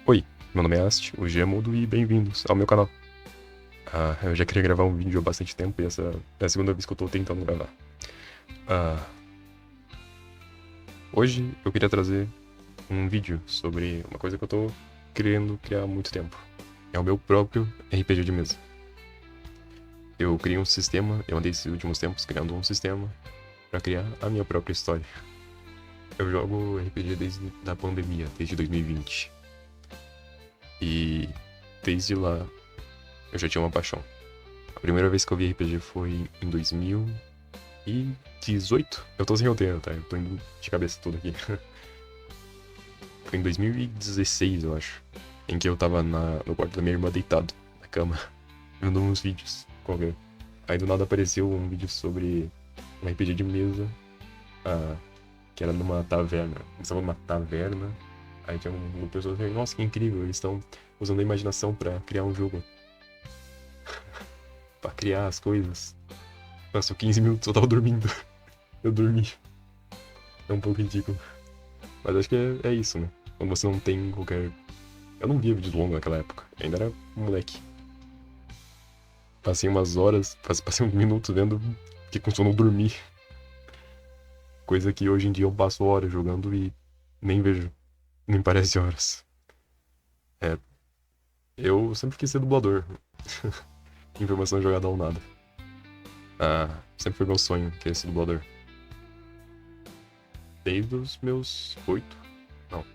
Oi, meu nome é Ast, o G é mudo e bem-vindos ao meu canal. Eu já queria gravar um vídeo há bastante tempo e essa é a segunda vez que eu tô tentando gravar. Ah, Hoje eu queria trazer um vídeo sobre uma coisa que eu tô querendo criar há muito tempo. É o meu próprio RPG de mesa. Eu criei um sistema, eu andei esses últimos tempos criando um sistema pra criar a minha própria história. Eu jogo RPG desde a pandemia, desde 2020. E desde lá eu já tinha uma paixão. A primeira vez que eu vi RPG foi em 2018. Eu tô sem roteiro, tá? Eu tô indo de cabeça tudo aqui. Foi em 2016, eu acho. Em que eu tava no quarto da minha irmã deitado, na cama, vendo uns vídeos qualquer. Aí do nada apareceu um vídeo sobre um RPG de mesa, ah, que era numa taverna. Eles estavam numa taverna. Aí tinha um grupo de pessoas que, nossa, que incrível, eles estão usando a imaginação pra criar um jogo, pra criar as coisas. Passou 15 minutos, eu tava dormindo. Eu dormi. É um pouco ridículo. Mas acho que é isso, né? Quando você não tem qualquer. Eu não via vídeos longos naquela época. Eu ainda era um moleque. Passei umas horas, passei uns minutos vendo que costuma não dormir. Coisa que hoje em dia eu passo horas jogando e nem vejo. Nem parece horas. É, eu sempre quis ser dublador. Informação jogada ao nada. Sempre foi meu sonho querer ser dublador. Desde os meus 8. Não,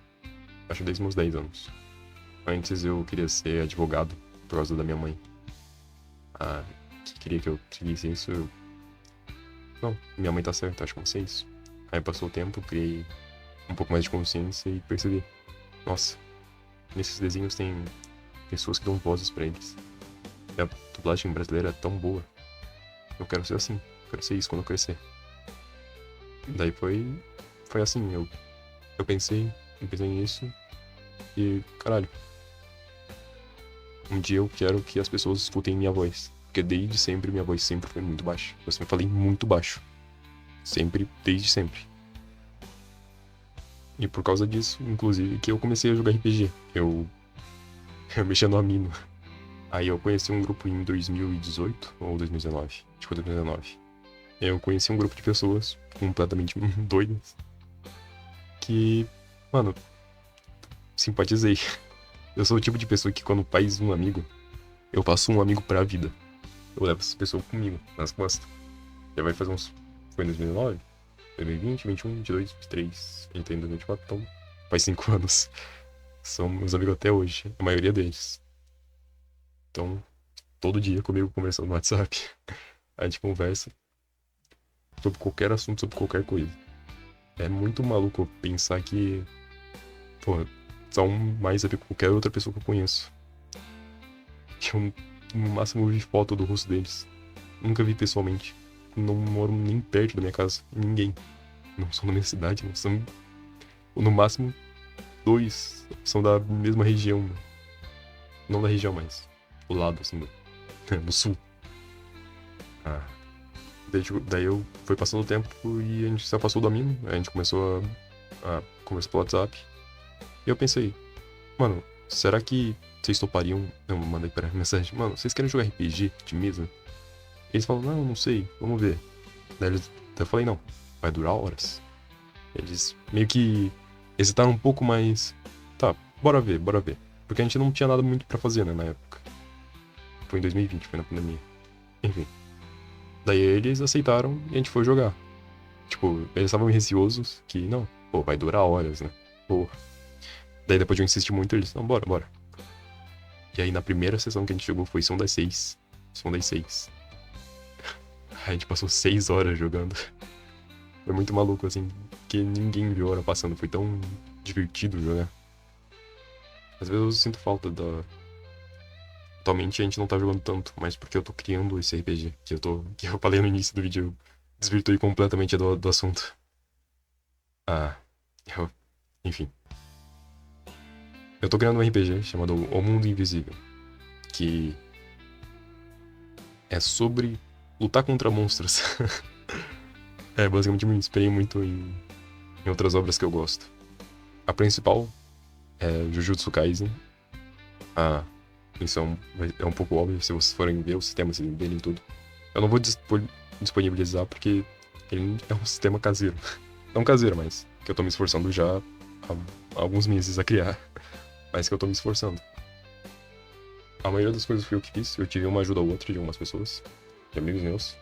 acho que desde os meus 10 anos. Antes eu queria ser advogado por causa da minha mãe. Que queria que eu seguisse isso. Não, minha mãe tá certa, acho que você é isso. Aí passou o tempo, criei um pouco mais de consciência e percebi. Nossa, nesses desenhos tem pessoas que dão vozes pra eles. E a dublagem brasileira é tão boa. Eu quero ser assim, eu quero ser isso quando eu crescer. Daí foi assim, eu pensei nisso e, caralho, um dia eu quero que as pessoas escutem minha voz. Porque desde sempre minha voz sempre foi muito baixa. Eu sempre falei muito baixo. Sempre, desde sempre. E por causa disso, inclusive, que eu comecei a jogar RPG. Eu mexia no Amino. Aí eu conheci um grupo em 2018 ou 2019. Acho que foi 2019. Eu conheci um grupo de pessoas completamente doidas. Que, mano, simpatizei. Eu sou o tipo de pessoa que quando faz um amigo, eu faço um amigo pra vida. Eu levo essa pessoa comigo, nas costas. Já vai fazer uns. Foi em 2019? 2020, 21, 22, 23, entrei em 2024, então faz 5 anos. São meus amigos até hoje, a maioria deles. Então, todo dia comigo conversando no WhatsApp. A gente conversa sobre qualquer assunto, sobre qualquer coisa. É muito maluco pensar que, pô, são mais a ver com qualquer outra pessoa que eu conheço. Eu, no máximo, vi foto do rosto deles. Nunca vi pessoalmente. Não moro nem perto da minha casa. Ninguém. Não são da minha cidade, não são. No máximo, dois são da mesma região. Né? Não da região, mas do lado, assim, do sul. Ah. Daí eu fui passando o tempo e a gente se afastou do Amino. A gente começou a conversar pelo WhatsApp. E eu pensei, mano, será que vocês topariam? Eu mandei pra mensagem, mano, vocês querem jogar RPG de mesa? Eles falaram, não sei, vamos ver. Daí eu falei, não, vai durar horas. Eles meio que hesitaram um pouco, mas. Tá, bora ver, bora ver. Porque a gente não tinha nada muito pra fazer, né, na época. Foi em 2020, foi na pandemia. Enfim. Daí eles aceitaram e a gente foi jogar. Tipo, eles estavam receosos que, não, pô, vai durar horas, né? Pô. Daí depois de eu insistir muito, eles, não, bora, bora. E aí na primeira sessão que a gente jogou foi Som das 6. Som das 6. A gente passou 6 horas jogando. Foi muito maluco, assim, que ninguém viu a hora passando. Foi tão divertido jogar. Às vezes eu sinto falta da. Atualmente a gente não tá jogando tanto, mas porque eu tô criando esse RPG, que eu falei no início do vídeo, eu desvirtuei completamente do assunto. Ah, eu, enfim. Eu tô criando um RPG chamado O Mundo Invisível, que é sobre lutar contra monstros. Basicamente me inspirei muito em outras obras que eu gosto. A principal é Jujutsu Kaisen. Ah, isso é um pouco óbvio se vocês forem ver o sistema, se verem tudo. Eu não vou disponibilizar porque ele é um sistema caseiro. Não caseiro, mas que eu tô me esforçando já há alguns meses a criar. Mas que eu tô me esforçando. A maioria das coisas foi eu que fiz. Eu tive uma ajuda ou outra de algumas pessoas, de amigos meus.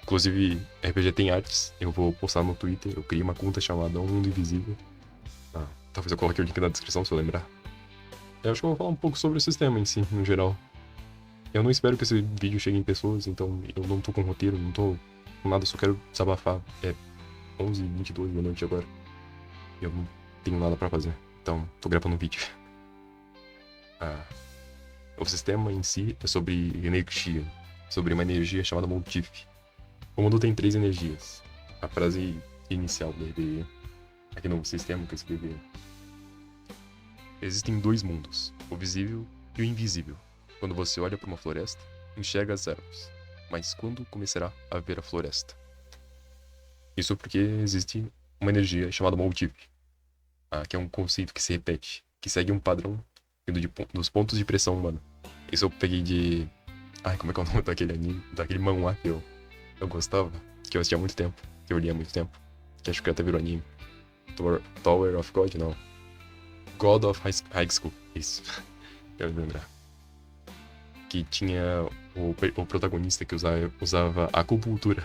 Inclusive, RPG tem artes. Eu vou postar no Twitter. Eu criei uma conta chamada Um Mundo Invisível. Talvez eu coloque o link na descrição, se eu lembrar. Eu acho que eu vou falar um pouco sobre o sistema em si, no geral. Eu não espero que esse vídeo chegue em pessoas, então eu não tô com roteiro, não tô com nada, só quero desabafar. É 11h22 da noite agora. E eu não tenho nada pra fazer, então tô gravando um vídeo. O sistema em si é sobre energia, sobre uma energia chamada motif. O mundo tem 3 energias. A frase inicial do RPG, aqui no sistema que eu escrevi. Existem 2 mundos, o visível e o invisível. Quando você olha para uma floresta, enxerga as ervas, mas quando começará a ver a floresta? Isso porque existe uma energia chamada motif, que é um conceito que se repete, que segue um padrão vindo dos pontos de pressão humana. Isso eu peguei de... como é que é o nome daquele anime, daquele manhwa que eu gostava, que eu assistia há muito tempo, que eu lia há muito tempo, que acho que até virou anime. Tower of God, não. God of High School, isso. Eu lembrar. Que tinha o protagonista que usava acupuntura.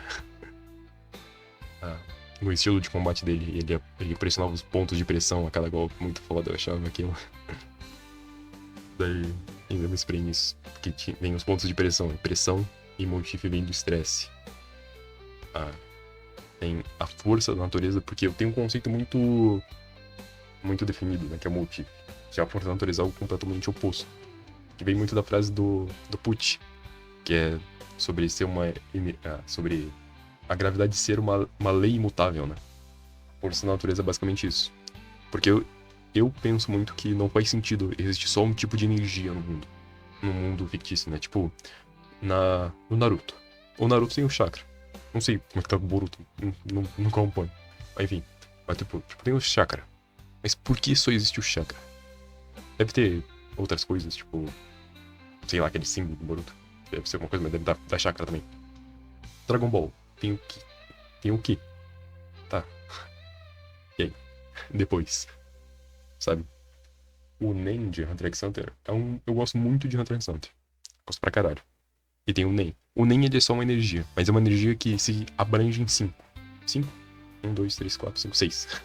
No estilo de combate dele, ele pressionava os pontos de pressão a cada golpe, muito foda, eu achava aquilo. Daí ainda me inspirei nisso, porque vem os pontos de pressão, pressão e motif vem do estresse. Tem a força da natureza, porque eu tenho um conceito muito definido, né, que é o motif. Já a força da natureza é algo completamente oposto. Que vem muito da frase do Pucci, que é sobre ser sobre a gravidade ser uma lei imutável, né? Força da natureza é basicamente isso. Porque eu penso muito que não faz sentido existir só um tipo de energia no mundo fictício, né? Tipo, no Naruto. O Naruto tem o chakra. Não sei como é que tá o Boruto, não acompanho. Mas enfim, mas tipo, tem o chakra. Mas por que só existe o chakra? Deve ter outras coisas, tipo, sei lá, aquele símbolo do Boruto. Deve ser alguma coisa, mas deve dar chakra também. Dragon Ball, tem o Ki. Tem o Ki. Tá. E aí? Depois. Sabe? O Nen de Hunter x Hunter eu gosto muito de Hunter x Hunter. Gosto pra caralho. E tem o Nen. O Nen ele é só uma energia, mas é uma energia que se abrange em 5. 5? 1, 2, 3, 4, 5, 6.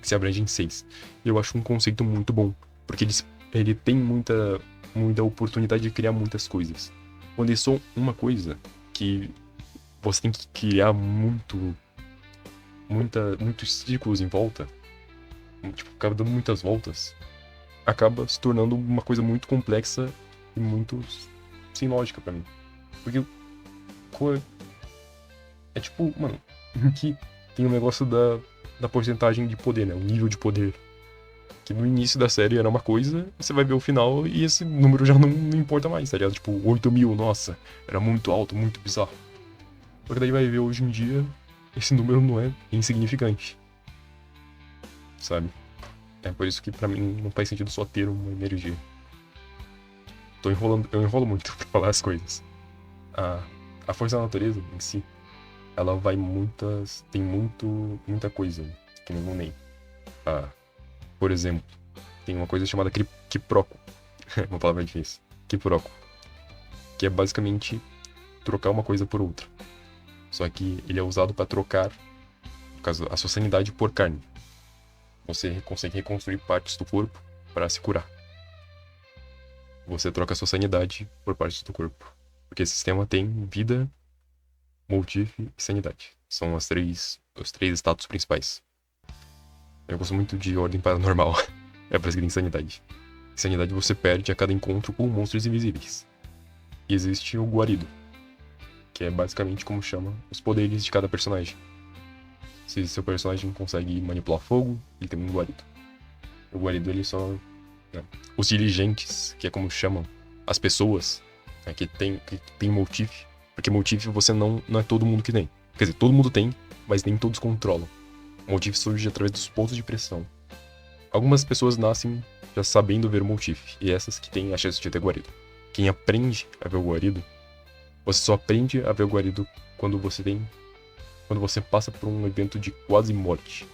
Que se abrange em 6. E eu acho um conceito muito bom. Porque ele tem muita oportunidade de criar muitas coisas. Quando é só uma coisa que você tem que criar muitos círculos em volta, tipo, acaba dando muitas voltas, acaba se tornando uma coisa muito complexa e muito sem lógica pra mim. Porque é tipo, mano, que tem um negócio da porcentagem de poder, né? O nível de poder. Que no início da série era uma coisa, você vai ver o final e esse número já não importa mais, tá ligado? Tipo, 8.000, nossa, era muito alto, muito bizarro. Só que daí vai ver hoje em dia, esse número não é insignificante. Sabe? É por isso que pra mim não faz sentido só ter uma energia. Eu enrolo muito pra falar as coisas. A força da natureza em si, ela vai tem muita coisa, que nem no NEM. Por exemplo, tem uma coisa chamada quiproquo. Uma palavra difícil. Quiproquo. Que é basicamente trocar uma coisa por outra. Só que ele é usado para trocar, no caso, a sua sanidade por carne. Você consegue reconstruir partes do corpo para se curar. Você troca a sua sanidade por partes do corpo. Porque esse sistema tem vida, motif e sanidade. São os três status principais. Eu gosto muito de ordem paranormal. É por isso que tem sanidade. Sanidade você perde a cada encontro com monstros invisíveis. E existe o guarido, que é basicamente como chama os poderes de cada personagem. Se seu personagem consegue manipular fogo, ele tem um guarido. O guarido ele só... né? Os dirigentes, que é como chamam as pessoas, né, que tem motif. Porque motif você não é todo mundo que tem. Quer dizer, todo mundo tem, mas nem todos controlam. O motif surge através dos pontos de pressão. Algumas pessoas nascem já sabendo ver o motif, e essas que têm a chance de ter guarido. Quem aprende a ver o guarido, você só aprende a ver o guarido quando você passa por um evento de quase morte.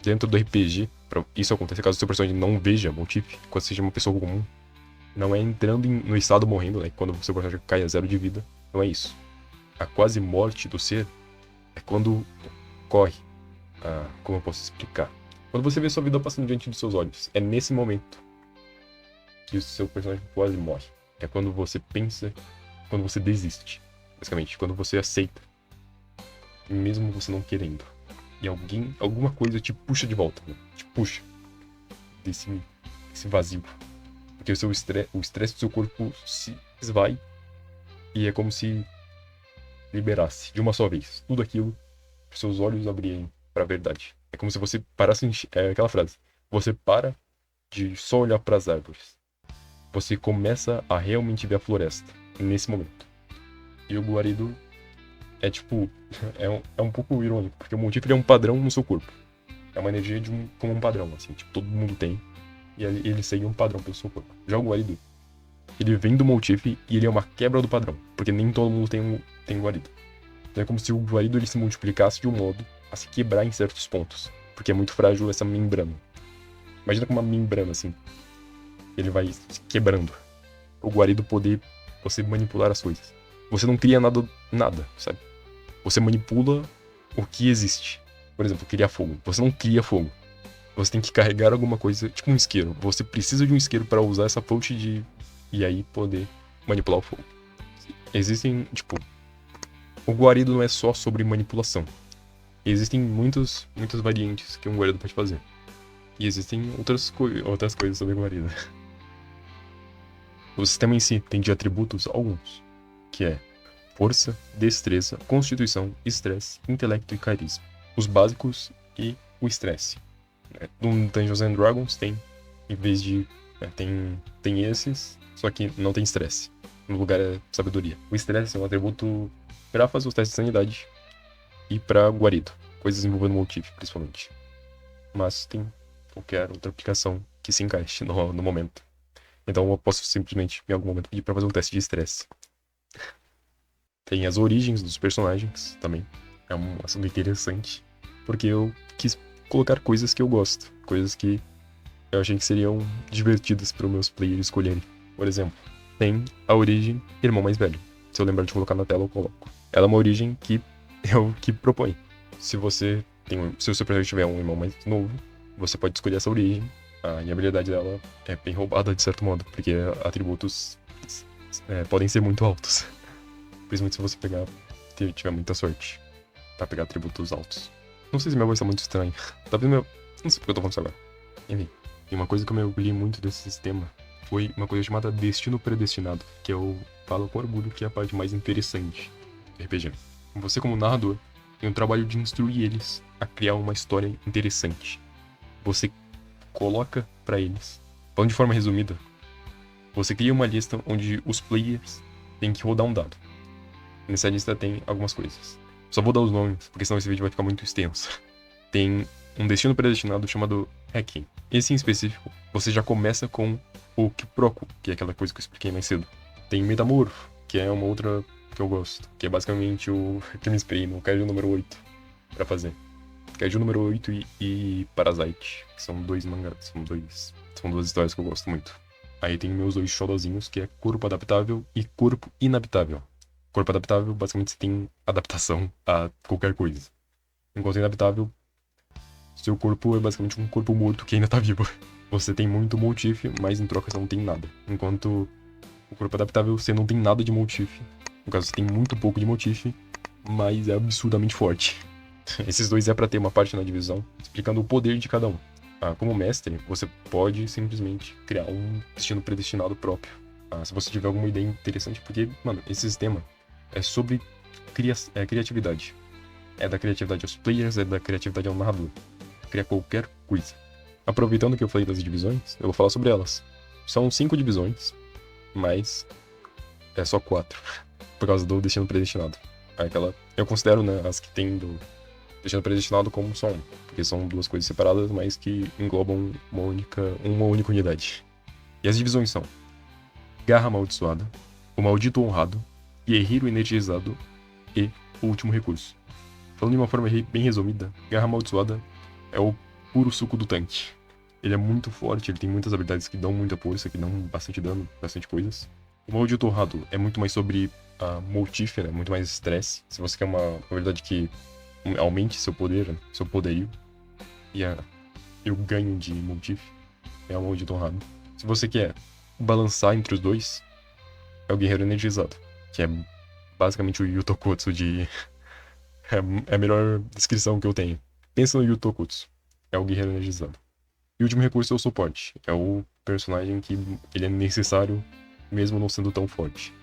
Dentro do RPG, isso acontece caso o seu personagem não veja motif, quando seja uma pessoa comum. Não é entrando no estado morrendo, né? Quando o seu personagem cai a 0 de vida. Não é isso. A quase morte do ser é quando ocorre. Como eu posso explicar? Quando você vê sua vida passando diante dos seus olhos. É nesse momento que o seu personagem quase morre. É quando você pensa, quando você desiste. Basicamente, quando você aceita. Mesmo você não querendo. E alguma coisa te puxa de volta. Né? Te puxa. Desse vazio. Porque o estresse do seu corpo se esvai. E é como se liberasse de uma só vez tudo aquilo que seus olhos abrirem para a verdade. É como se você parasse. É aquela frase. Você para de só olhar para as árvores. Você começa a realmente ver a floresta nesse momento. E o guarido é tipo. É um pouco irônico, porque o motif é um padrão no seu corpo. É uma energia como um padrão, assim, tipo, todo mundo tem. E ele segue um padrão pelo seu corpo. Já o guarido, ele vem do motif e ele é uma quebra do padrão, porque nem todo mundo tem guarido. Então é como se o guarido ele se multiplicasse de um modo a se quebrar em certos pontos, porque é muito frágil essa membrana. Imagina como uma membrana, assim, ele vai se quebrando. O guarido poder você manipular as coisas. Você não cria nada, sabe? Você manipula o que existe. Por exemplo, criar fogo. Você não cria fogo. Você tem que carregar alguma coisa, tipo um isqueiro. Você precisa de um isqueiro para usar essa fonte de... E aí poder manipular o fogo. Existem, tipo... O guarido não é só sobre manipulação. Existem muitas variantes que um guarido pode fazer. E existem outras coisas sobre guarida. O sistema em si tem de atributos alguns, que é força, destreza, constituição, estresse, intelecto e carisma. Os básicos e o estresse. No Dungeons and Dragons tem, em vez de... tem esses, só que não tem estresse. No lugar é sabedoria. O estresse é um atributo para fazer os testes de sanidade e para guarido. Coisas envolvendo motif, principalmente. Mas tem qualquer outra aplicação que se encaixe no momento. Então eu posso simplesmente, em algum momento, pedir para fazer um teste de estresse. Tem as origens dos personagens também. É um assunto interessante. Porque eu quis colocar coisas que eu gosto. Coisas que eu achei que seriam divertidas para os meus players escolherem. Por exemplo, tem a origem irmão mais velho. Se eu lembrar de colocar na tela, eu coloco. Ela é uma origem que eu que proponho. Se o seu personagem tiver um irmão mais novo, você pode escolher essa origem. E a habilidade dela é bem roubada, de certo modo. Porque atributos podem ser muito altos. Principalmente se você tiver muita sorte pra pegar atributos altos. Não sei se minha voz tá muito estranha. Talvez não sei porque eu tô falando isso agora. Enfim, e uma coisa que eu mergulhei muito desse sistema foi uma coisa chamada Destino Predestinado, que eu falo com orgulho que é a parte mais interessante do RPG. Você, como narrador, tem o trabalho de instruir eles a criar uma história interessante. Você coloca pra eles, falando de forma resumida, você cria uma lista onde os players têm que rodar um dado. Nessa lista tem algumas coisas. Só vou dar os nomes, porque senão esse vídeo vai ficar muito extenso. Tem um destino predestinado chamado Hacking. Esse em específico, você já começa com o Quiproquo, que é aquela coisa que eu expliquei mais cedo. Tem Metamorfo, que é uma outra que eu gosto, que é basicamente o que me inspirei no Kaiju número 8 pra fazer. Kaiju número 8 e Parasite, que são dois mangás, são duas histórias que eu gosto muito. Aí tem meus dois xodozinhos, que é Corpo Adaptável e Corpo Inabitável. Corpo adaptável, basicamente você tem adaptação a qualquer coisa. Enquanto inadaptável, seu corpo é basicamente um corpo morto que ainda tá vivo. Você tem muito motif, mas em troca você não tem nada. Enquanto o corpo adaptável, você não tem nada de motif. No caso, você tem muito pouco de motif, mas é absurdamente forte. Esses dois é pra ter uma parte na divisão, explicando o poder de cada um. Como mestre, você pode simplesmente criar um destino predestinado próprio. Se você tiver alguma ideia interessante, porque, mano, esse sistema é sobre criatividade. É da criatividade aos players, é da criatividade ao narrador. Cria qualquer coisa. Aproveitando que eu falei das divisões, eu vou falar sobre elas. São 5 divisões, mas é só 4. Por causa do destino predestinado. Eu considero, né, as que tem deixando predestinado como só um, porque são duas coisas separadas, mas que englobam uma única unidade. E as divisões são Garra Amaldiçoada, o Maldito Honrado, Guerreiro Energizado e o Último Recurso. Falando de uma forma bem resumida, Garra Amaldiçoada é o puro suco do tanque. Ele é muito forte, ele tem muitas habilidades que dão muita força, que dão bastante dano, bastante coisas. O Maldito Honrado é muito mais sobre a mortífera, muito mais estresse. Se você quer uma habilidade que aumente seu poder, seu poderio e o ganho de mortífera, é o Maldito Honrado. Se você quer balançar entre os dois, é o Guerreiro Energizado, que é basicamente o Yu Tokutsu de... é a melhor descrição que eu tenho. Pensa no Yu Tokutsu, é o Guerreiro Energizado. E o último recurso é o suporte, é o personagem que ele é necessário mesmo não sendo tão forte.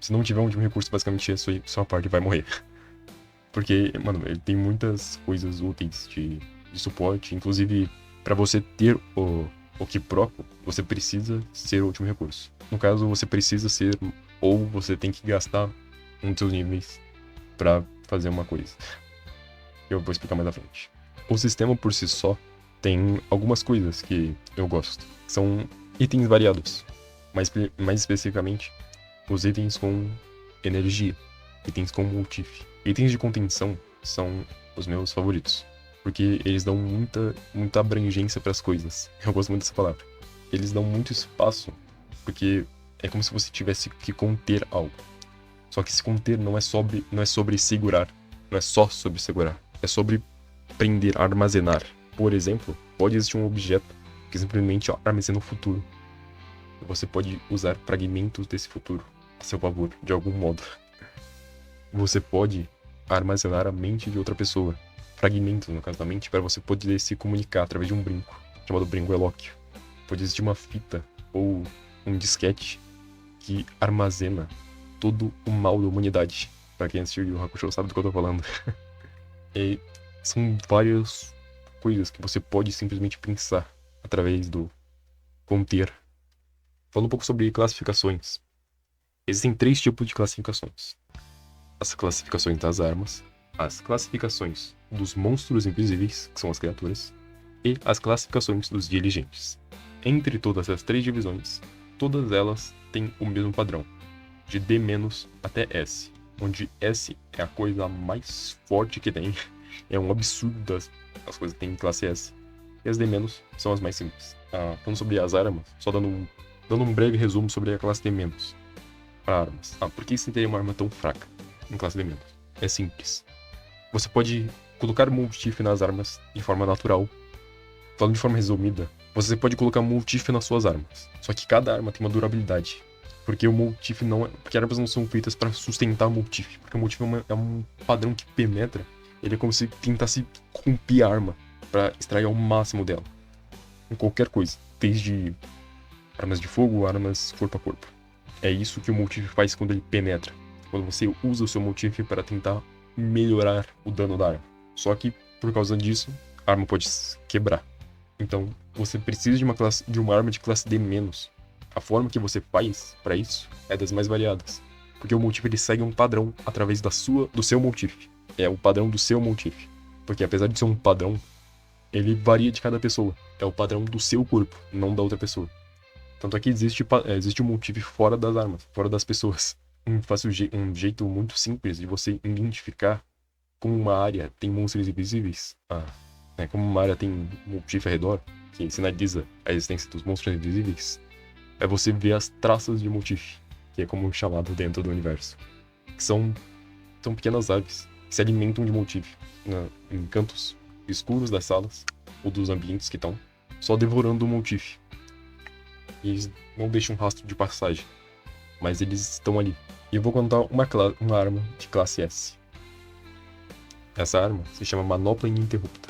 Se não tiver um último recurso, basicamente a sua parte vai morrer. Porque, mano, ele tem muitas coisas úteis de suporte, inclusive para você ter o Ki próprio, você precisa ser o último recurso. No caso, você precisa ser, ou você tem que gastar um dos seus níveis para fazer uma coisa. Eu vou explicar mais à frente. O sistema por si só tem algumas coisas que eu gosto. São itens variados, mas mais especificamente, os itens com energia, itens com multif. Itens de contenção são os meus favoritos, porque eles dão muita abrangência para as coisas. Eu gosto muito dessa palavra. Eles dão muito espaço, porque é como se você tivesse que conter algo. Só que se conter não é sobre segurar, não é só sobre segurar, é sobre prender, armazenar. Por exemplo, pode existir um objeto que simplesmente armazena o futuro. E você pode usar fragmentos desse futuro a seu favor, de algum modo. Você pode armazenar a mente de outra pessoa. Fragmentos, no caso da mente, para você poder se comunicar através de um brinco, chamado brinco Elóquio. Pode existir uma fita ou um disquete que armazena todo o mal da humanidade. Pra quem assistiu Yu Yu Hakusho sabe do que eu tô falando. E são várias coisas que você pode simplesmente pensar através do conter. Falando um pouco sobre classificações. Existem 3 tipos de classificações. As classificações das armas, as classificações dos monstros invisíveis, que são as criaturas, e as classificações dos diligentes. Entre todas as 3 divisões, todas elas têm o mesmo padrão, de D- até S, onde S é a coisa mais forte que tem. É um absurdo as coisas que tem em classe S. E as D- são as mais simples. Falando sobre as armas, só dando um breve resumo sobre a classe D- para armas. Por que você teria uma arma tão fraca em classe D-? É simples. Você pode colocar multif nas armas de forma natural. Falando de forma resumida, você pode colocar multif nas suas armas. Só que cada arma tem uma durabilidade. Porque o multif não é... Porque armas não são feitas para sustentar multif. Porque o multif é um padrão que penetra. Ele é como se tentasse corromper a arma para extrair ao máximo dela. Em qualquer coisa. Desde armas de fogo, armas corpo a corpo. É isso que o multif faz quando ele penetra. Quando você usa o seu multif para tentar melhorar o dano da arma. Só que, por causa disso, a arma pode quebrar. Então, você precisa de uma arma de classe D-. A forma que você faz para isso é das mais variadas. Porque o multif ele segue um padrão através do seu multif. É o padrão do seu multif. Porque apesar de ser um padrão, ele varia de cada pessoa. É o padrão do seu corpo, não da outra pessoa. Tanto é que existe um multif fora das armas, fora das pessoas. Um jeito muito simples de você identificar como uma área tem monstros invisíveis. Como uma área tem multif ao redor, que sinaliza a existência dos monstros invisíveis, é você ver as traças de multif, que é como chamado dentro do universo. Que são pequenas aves que se alimentam de multif em cantos escuros das salas ou dos ambientes que estão, só devorando o multif. E eles não deixam um rastro de passagem, mas eles estão ali. E eu vou contar uma arma de classe S. Essa arma se chama Manopla Ininterrupta.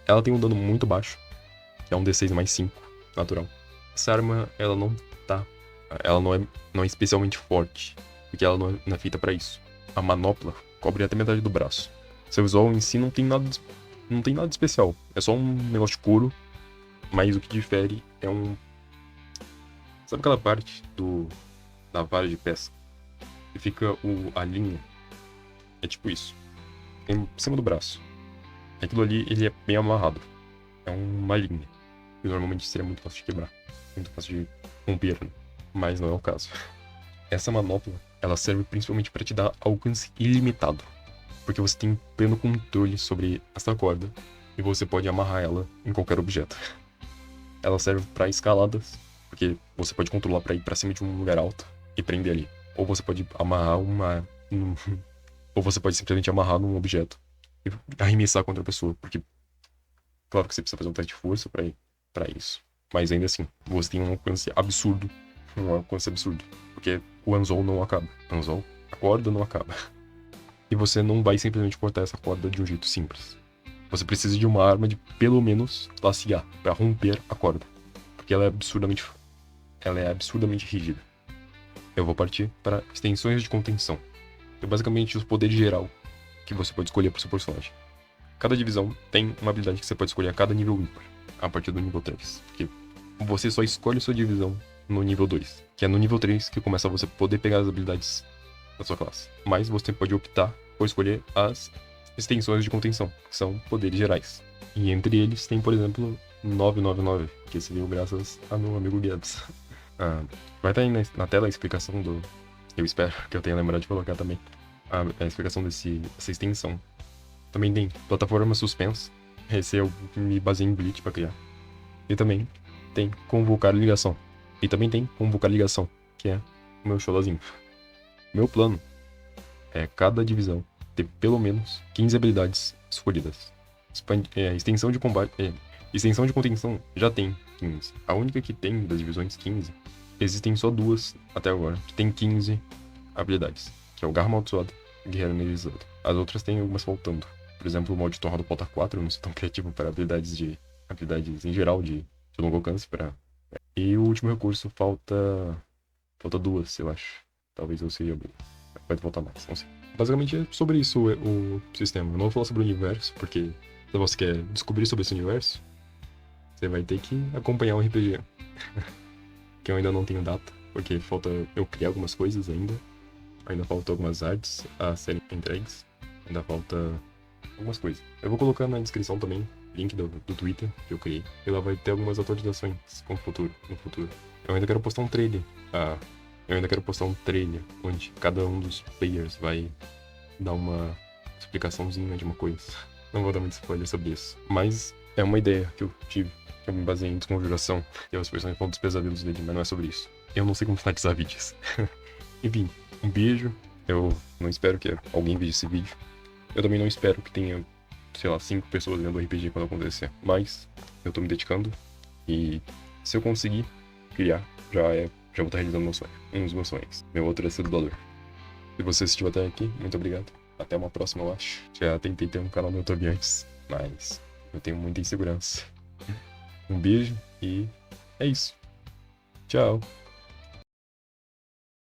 Ela tem um dano muito baixo, que é um D6 mais 5, natural. Essa arma, ela não é especialmente forte, porque ela não é feita pra isso. A manopla cobre até metade do braço. Seu visual em si não tem nada de especial. É só um negócio de couro, mas o que difere é um... Sabe aquela parte da vara de pesca? Que fica a linha. É tipo isso. Em cima do braço. Aquilo ali, ele é bem amarrado. É uma linha. E normalmente seria muito fácil de quebrar. Muito fácil de romper, né? Mas não é o caso. Essa manopla, ela serve principalmente para te dar alcance ilimitado. Porque você tem pleno controle sobre essa corda. E você pode amarrar ela em qualquer objeto. Ela serve para escaladas. Porque você pode controlar para ir para cima de um lugar alto e prender ali. Ou você pode amarrar ou você pode simplesmente amarrar num objeto e arremessar contra a pessoa. Porque, claro que você precisa fazer um teste de força para isso. Mas ainda assim, você tem um alcance absurdo. Um alcance absurdo. Porque o anzol não acaba. Anzol, a corda não acaba. E você não vai simplesmente cortar essa corda de um jeito simples. Você precisa de uma arma de pelo menos classe A para romper a corda. Porque ela é absurdamente rígida. Eu vou partir para extensões de contenção. É basicamente o poder geral que você pode escolher para o seu personagem. Cada divisão tem uma habilidade que você pode escolher a cada nível ímpar, a partir do nível 3. Porque você só escolhe sua divisão no nível 2, que é no nível 3 que começa a você poder pegar as habilidades da sua classe. Mas você pode optar por escolher as extensões de contenção, que são poderes gerais. E entre eles tem, por exemplo, 999, que se veio graças a meu amigo Guedes. Vai estar aí na tela a explicação do... Eu espero que eu tenha lembrado de colocar também a explicação dessa extensão. Também tem plataforma suspensa. Esse eu me baseei em Bleach pra criar. E também tem convocar ligação. E também tem convocar ligação, que é o meu xodózinho. Meu plano é cada divisão ter pelo menos 15 habilidades escolhidas. Extensão de combate... extensão de contenção já tem 15. A única que tem das divisões 15, existem só duas até agora, que tem 15 habilidades. Que é o Garra Amaldiçoado e Guerreiro Energizado. As outras tem algumas faltando. Por exemplo, o mod Torra do Pota 4, eu não sou tão criativo para habilidades em geral de longo alcance. E o último recurso falta duas, eu acho. Talvez eu seja bom. Pode faltar mais, não sei. Basicamente é sobre isso o sistema. Eu não vou falar sobre o universo, porque se você quer descobrir sobre esse universo, você vai ter que acompanhar o RPG. Que eu ainda não tenho data, porque falta eu criar algumas coisas ainda. Ainda faltam algumas artes a serem entregues. Ainda falta algumas coisas. Eu vou colocar na descrição também link do Twitter que eu criei. E lá vai ter algumas atualizações no futuro. Eu ainda quero postar um trailer. Onde cada um dos players vai dar uma explicaçãozinha de uma coisa. Não vou dar muito spoiler sobre isso. Mas é uma ideia que eu tive. Que eu me baseei em Desconjuração. E as personagens falam dos pesadelos dele, mas não é sobre isso. Eu não sei como finalizar vídeos. Enfim, um beijo. Eu não espero que alguém veja esse vídeo. Eu também não espero que tenha, sei lá, 5 pessoas vendo o RPG quando acontecer. Mas eu tô me dedicando. E se eu conseguir criar, já vou estar realizando meu sonho. Um dos meus sonhos. Meu outro é ser dublador. Se você assistiu até aqui, muito obrigado. Até uma próxima, eu acho. Já tentei ter um canal no YouTube antes, mas eu tenho muita insegurança. Um beijo e é isso. Tchau.